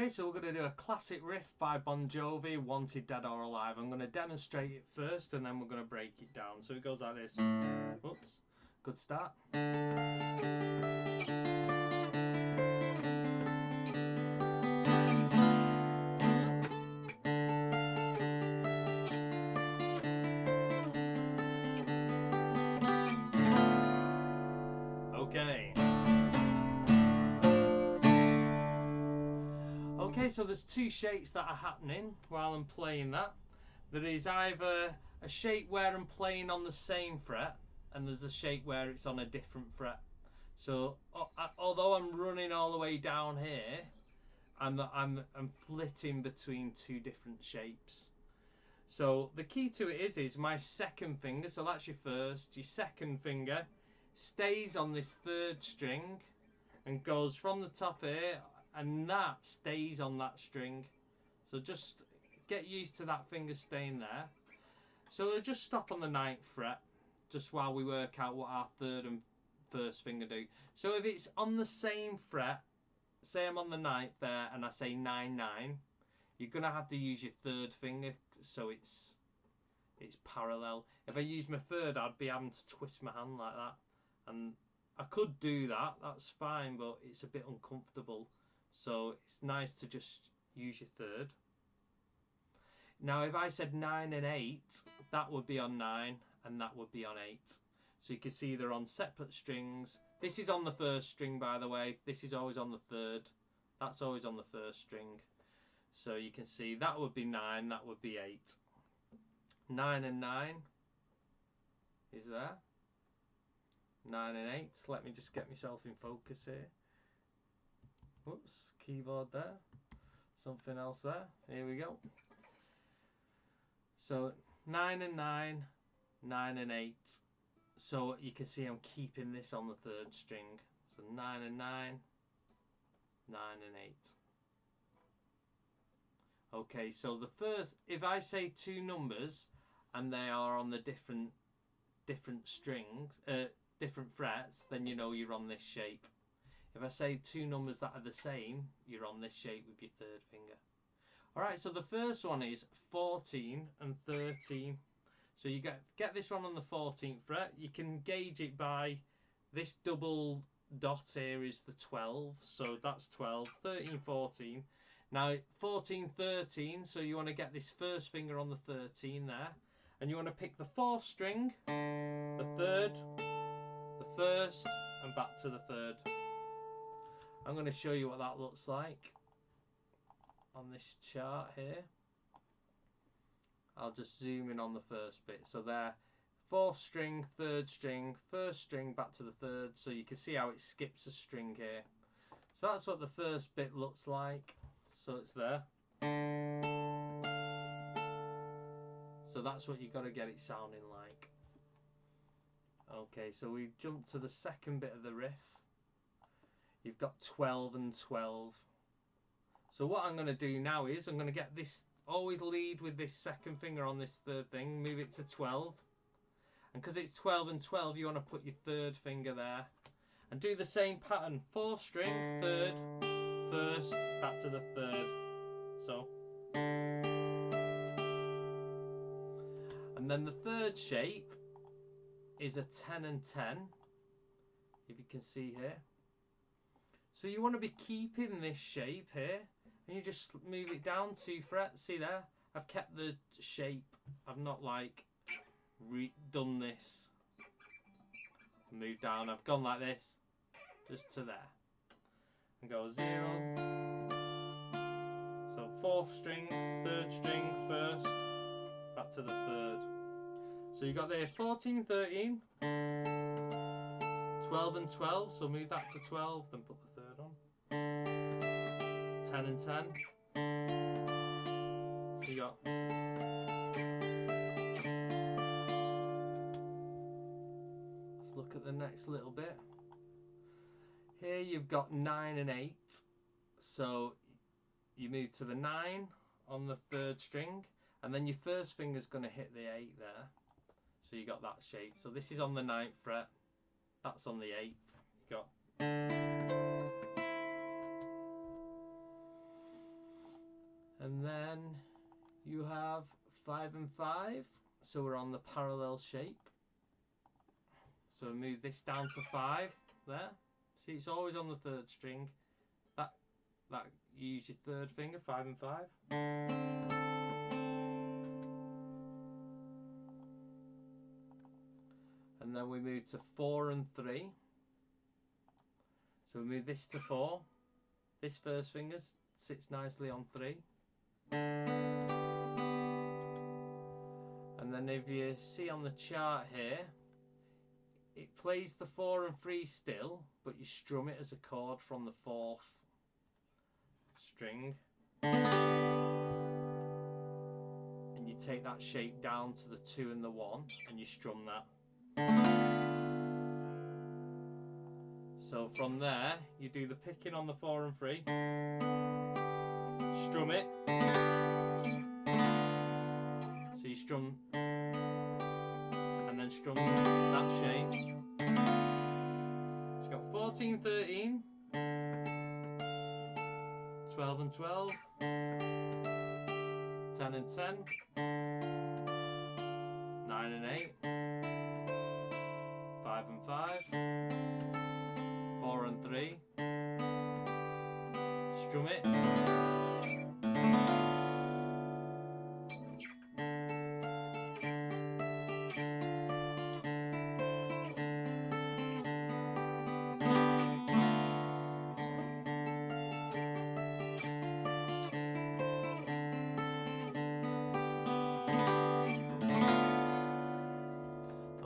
Okay, so we're going to do a classic riff by Bon Jovi, Wanted Dead or Alive. I'm going to demonstrate it first and then we're going to break it down. So it goes like this. Oops, good start. Okay. Okay, so there's two shapes that are happening while I'm playing that. There is either a shape where I'm playing on the same fret, and there's a shape where it's on a different fret. So although I'm running all the way down here, I'm flitting between two different shapes. So the key to it is my second finger, so that's your first, your second finger stays on this third string and goes from the top here, and that stays on that string. So just get used to that finger staying there. So it'll just stop on the 9th fret, just while we work out what our third and first finger do. So if it's on the same fret, say I'm on the 9th there and I say 9 9, you're gonna have to use your third finger so it's parallel. If I use my third, I'd be having to twist my hand like that, and I could do that, that's fine, but it's a bit uncomfortable. So it's nice to just use your third. Now if I said 9 and 8, that would be on 9 and that would be on 8. So you can see they're on separate strings. This is on the first string, by the way. This is always on the third. That's always on the first string. So you can see that would be 9, that would be 8. 9 and 9 is there. 9 and 8. Let me just get myself in focus here. Whoops, keyboard there. Something else there. Here we go. So 9 and 9, 9 and 8. So you can see I'm keeping this on the third string. So 9 and 9, 9 and 8. Okay, so the first, if I say two numbers and they are on the different strings, different frets, then you know you're on this shape. If I say two numbers that are the same, you're on this shape with your third finger. Alright, so the first one is 14 and 13. So you get this one on the 14th fret. You can gauge it by this double dot here is the 12. So that's 12, 13, 14. Now 14, 13, so you want to get this first finger on the 13 there. And you want to pick the 4th string, the 3rd, the 1st, and back to the 3rd. I'm going to show you what that looks like on this chart here. I'll just zoom in on the first bit. So there, 4th string, 3rd string, 1st string, back to the 3rd. So you can see how it skips a string here. So that's what the first bit looks like. So it's there. So that's what you've got to get it sounding like. Okay, so we jump to the second bit of the riff. You've got 12 and 12. So what I'm going to do now is I'm going to get this, always lead with this second finger on this third thing, move it to 12. And because it's 12 and 12, you want to put your third finger there. And do the same pattern, 4th string, 3rd, 1st, back to the 3rd. So. And then the third shape is a 10 and 10, if you can see here. So you want to be keeping this shape here, and you just move it down 2 frets. See there? I've kept the shape. I've not like done this. Move down. I've gone like this, just to there, and go 0. So 4th string, 3rd string, 1st, back to the 3rd. So you got there 14, 13. 12 and 12, so move that to 12, then put the 3rd on. 10 and 10. So you got. Let's look at the next little bit. Here you've got 9 and 8. So you move to the 9 on the 3rd string, and then your first finger's going to hit the 8 there. So you got that shape. So this is on the 9th fret. That's on the 8th. You got. And then you have 5 and 5, so we're on the parallel shape. So move this down to 5 there. See, it's always on the 3rd string. That you use your 3rd finger, 5 and 5. And then we move to 4 and 3. So we move this to 4. This 1st finger sits nicely on 3. And then if you see on the chart here, it plays the 4 and 3 still, but you strum it as a chord from the 4th string. And you take that shape down to the 2 and the 1, and you strum that. So from there, you do the picking on the 4 and 3, strum it. So you strum, and then strum that shape. It's got 14, 13, 12 and 12, 10 and 10, 9 and 8, 5 and 5, 4 and 3, strum it.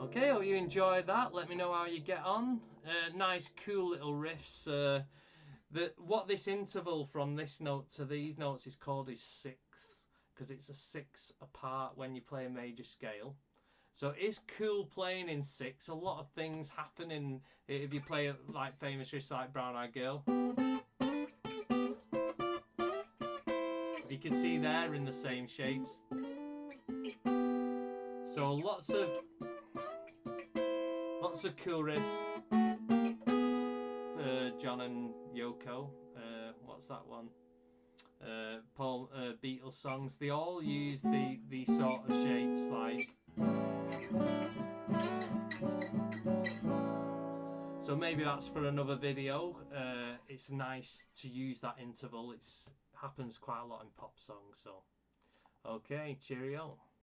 Okay, hope you enjoyed that. Let me know how you get on. Nice, cool little riffs. What this interval from this note to these notes is called is 6, because it's a 6 apart when you play a major scale. So it's cool playing in 6. A lot of things happen in if you play like famous riffs like Brown Eyed Girl. You can see they're in the same shapes. So lots of cool riffs. John and Yoko. What's that one? Paul Beatles songs. They all use these sort of shapes like. So maybe that's for another video. It's nice to use that interval. It happens quite a lot in pop songs. So, okay, cheerio.